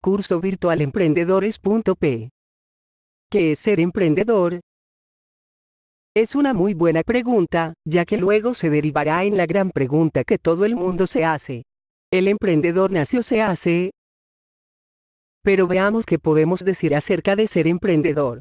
Curso virtual emprendedores.p. ¿Qué es ser emprendedor? Es una muy buena pregunta, ya que luego se derivará en la gran pregunta que todo el mundo se hace. ¿El emprendedor nació o se hace? Pero veamos qué podemos decir acerca de ser emprendedor.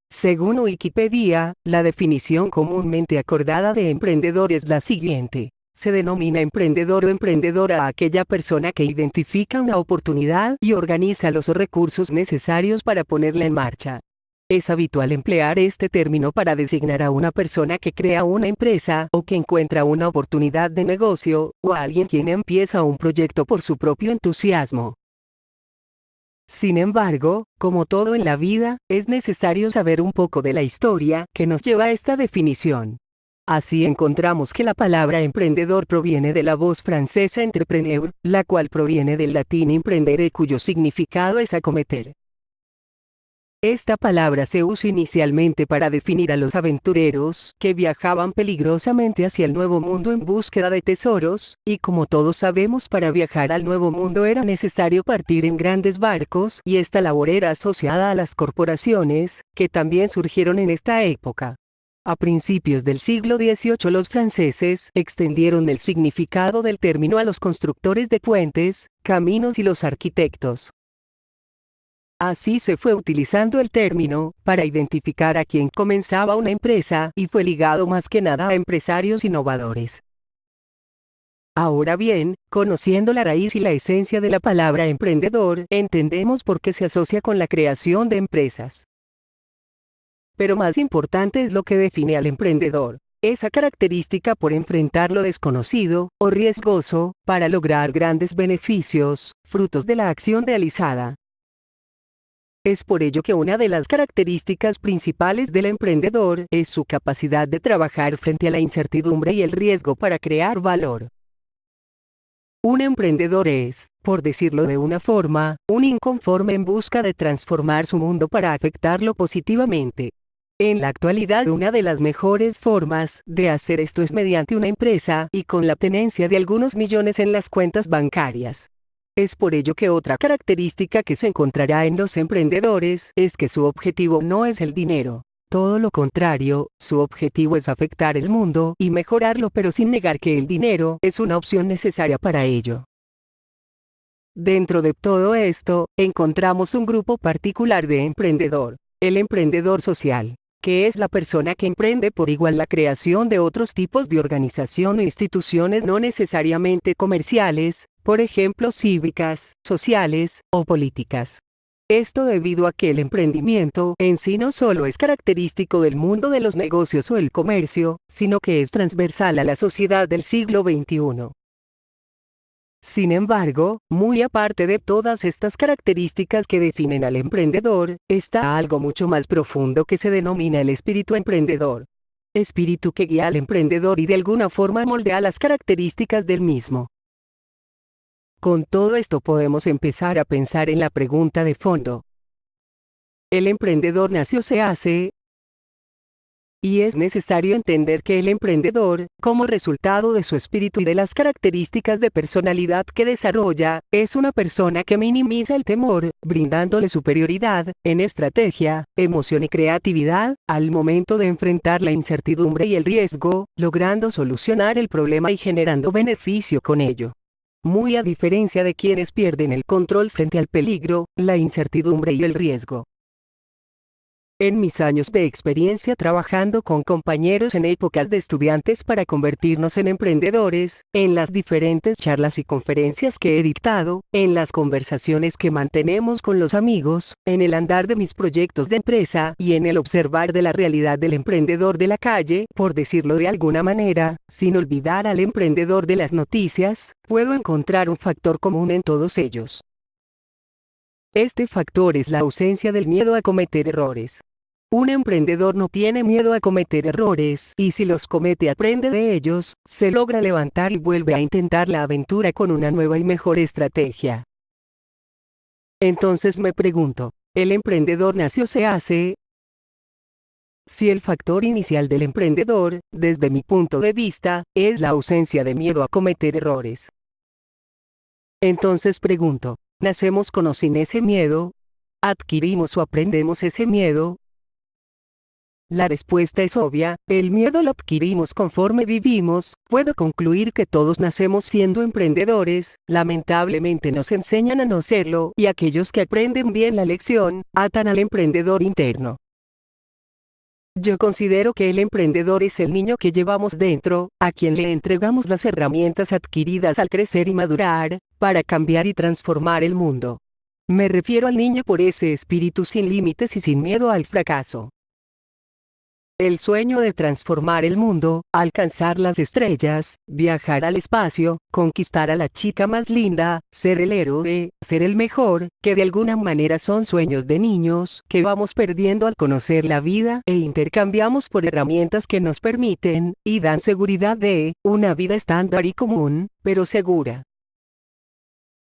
Según Wikipedia, la definición comúnmente acordada de emprendedor es la siguiente. Se denomina emprendedor o emprendedora a aquella persona que identifica una oportunidad y organiza los recursos necesarios para ponerla en marcha. Es habitual emplear este término para designar a una persona que crea una empresa o que encuentra una oportunidad de negocio, o a alguien quien empieza un proyecto por su propio entusiasmo. Sin embargo, como todo en la vida, es necesario saber un poco de la historia que nos lleva a esta definición. Así encontramos que la palabra emprendedor proviene de la voz francesa entrepreneur, la cual proviene del latín imprendere, cuyo significado es acometer. Esta palabra se usó inicialmente para definir a los aventureros que viajaban peligrosamente hacia el Nuevo Mundo en búsqueda de tesoros, y como todos sabemos, para viajar al Nuevo Mundo era necesario partir en grandes barcos, y esta labor era asociada a las corporaciones, que también surgieron en esta época. A principios del siglo XVIII los franceses extendieron el significado del término a los constructores de puentes, caminos y los arquitectos. Así se fue utilizando el término para identificar a quien comenzaba una empresa y fue ligado más que nada a empresarios innovadores. Ahora bien, conociendo la raíz y la esencia de la palabra emprendedor, entendemos por qué se asocia con la creación de empresas. Pero más importante es lo que define al emprendedor. Esa característica por enfrentar lo desconocido o riesgoso para lograr grandes beneficios, frutos de la acción realizada. Es por ello que una de las características principales del emprendedor es su capacidad de trabajar frente a la incertidumbre y el riesgo para crear valor. Un emprendedor es, por decirlo de una forma, un inconforme en busca de transformar su mundo para afectarlo positivamente. En la actualidad, una de las mejores formas de hacer esto es mediante una empresa y con la tenencia de algunos millones en las cuentas bancarias. Es por ello que otra característica que se encontrará en los emprendedores es que su objetivo no es el dinero. Todo lo contrario, su objetivo es afectar el mundo y mejorarlo, pero sin negar que el dinero es una opción necesaria para ello. Dentro de todo esto, encontramos un grupo particular de emprendedor, el emprendedor social, que es la persona que emprende por igual la creación de otros tipos de organización o instituciones no necesariamente comerciales, por ejemplo cívicas, sociales, o políticas. Esto debido a que el emprendimiento en sí no solo es característico del mundo de los negocios o el comercio, sino que es transversal a la sociedad del siglo XXI. Sin embargo, muy aparte de todas estas características que definen al emprendedor, está algo mucho más profundo que se denomina el espíritu emprendedor. Espíritu que guía al emprendedor y de alguna forma moldea las características del mismo. Con todo esto podemos empezar a pensar en la pregunta de fondo. ¿El emprendedor nació o se hace? Y es necesario entender que el emprendedor, como resultado de su espíritu y de las características de personalidad que desarrolla, es una persona que minimiza el temor, brindándole superioridad, en estrategia, emoción y creatividad, al momento de enfrentar la incertidumbre y el riesgo, logrando solucionar el problema y generando beneficio con ello. Muy a diferencia de quienes pierden el control frente al peligro, la incertidumbre y el riesgo. En mis años de experiencia trabajando con compañeros en épocas de estudiantes para convertirnos en emprendedores, en las diferentes charlas y conferencias que he dictado, en las conversaciones que mantenemos con los amigos, en el andar de mis proyectos de empresa y en el observar de la realidad del emprendedor de la calle, por decirlo de alguna manera, sin olvidar al emprendedor de las noticias, puedo encontrar un factor común en todos ellos. Este factor es la ausencia del miedo a cometer errores. Un emprendedor no tiene miedo a cometer errores, y si los comete aprende de ellos, se logra levantar y vuelve a intentar la aventura con una nueva y mejor estrategia. Entonces me pregunto, ¿el emprendedor nació o se hace? Si el factor inicial del emprendedor, desde mi punto de vista, es la ausencia de miedo a cometer errores. Entonces pregunto, ¿Nacemos con o sin ese miedo? ¿Adquirimos o aprendemos ese miedo? La respuesta es obvia, el miedo lo adquirimos conforme vivimos. Puedo concluir que todos nacemos siendo emprendedores, lamentablemente nos enseñan a no serlo, y aquellos que aprenden bien la lección, atan al emprendedor interno. Yo considero que el emprendedor es el niño que llevamos dentro, a quien le entregamos las herramientas adquiridas al crecer y madurar, para cambiar y transformar el mundo. Me refiero al niño por ese espíritu sin límites y sin miedo al fracaso. El sueño de transformar el mundo, alcanzar las estrellas, viajar al espacio, conquistar a la chica más linda, ser el héroe, ser el mejor, que de alguna manera son sueños de niños que vamos perdiendo al conocer la vida e intercambiamos por herramientas que nos permiten, y dan seguridad de, una vida estándar y común, pero segura.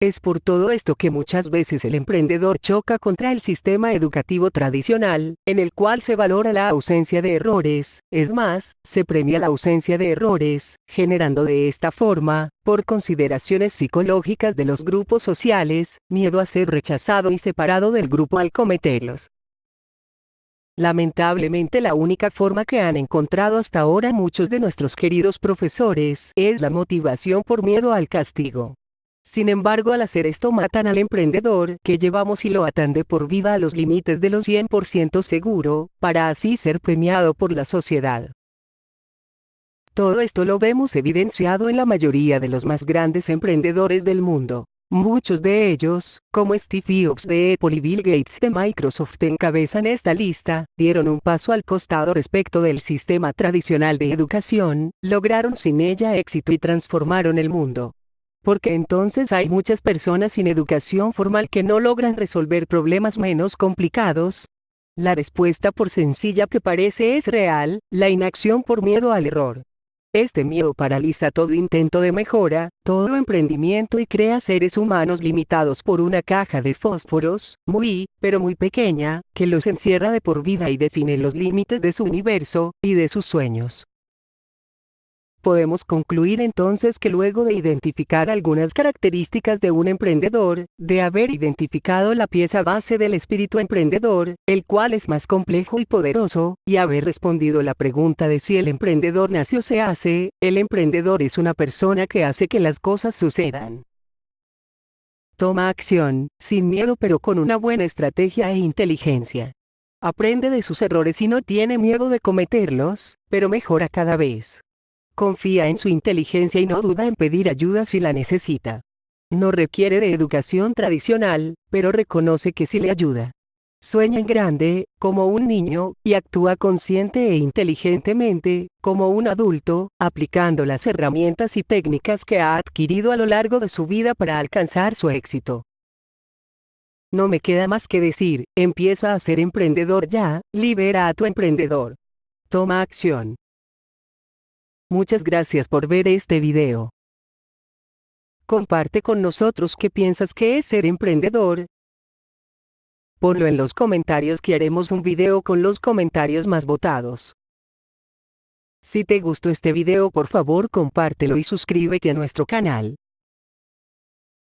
Es por todo esto que muchas veces el emprendedor choca contra el sistema educativo tradicional, en el cual se valora la ausencia de errores, es más, se premia la ausencia de errores, generando de esta forma, por consideraciones psicológicas de los grupos sociales, miedo a ser rechazado y separado del grupo al cometerlos. Lamentablemente la única forma que han encontrado hasta ahora muchos de nuestros queridos profesores es la motivación por miedo al castigo. Sin embargo, al hacer esto matan al emprendedor que llevamos y lo atan de por vida a los límites de lo 100% seguro, para así ser premiado por la sociedad. Todo esto lo vemos evidenciado en la mayoría de los más grandes emprendedores del mundo. Muchos de ellos, como Steve Jobs de Apple y Bill Gates de Microsoft encabezan esta lista, dieron un paso al costado respecto del sistema tradicional de educación, lograron sin ella éxito y transformaron el mundo. Porque entonces hay muchas personas sin educación formal que no logran resolver problemas menos complicados. La respuesta, por sencilla que parece, es real: la inacción por miedo al error. Este miedo paraliza todo intento de mejora, todo emprendimiento y crea seres humanos limitados por una caja de fósforos, muy, pero muy pequeña, que los encierra de por vida y define los límites de su universo, y de sus sueños. Podemos concluir entonces que luego de identificar algunas características de un emprendedor, de haber identificado la pieza base del espíritu emprendedor, el cual es más complejo y poderoso, y haber respondido la pregunta de si el emprendedor nace o se hace, el emprendedor es una persona que hace que las cosas sucedan. Toma acción, sin miedo pero con una buena estrategia e inteligencia. Aprende de sus errores y no tiene miedo de cometerlos, pero mejora cada vez. Confía en su inteligencia y no duda en pedir ayuda si la necesita. No requiere de educación tradicional, pero reconoce que sí le ayuda. Sueña en grande, como un niño, y actúa consciente e inteligentemente, como un adulto, aplicando las herramientas y técnicas que ha adquirido a lo largo de su vida para alcanzar su éxito. No me queda más que decir: empieza a ser emprendedor ya, libera a tu emprendedor. Toma acción. Muchas gracias por ver este video. Comparte con nosotros qué piensas que es ser emprendedor. Ponlo en los comentarios que haremos un video con los comentarios más votados. Si te gustó este video, por favor compártelo y suscríbete a nuestro canal.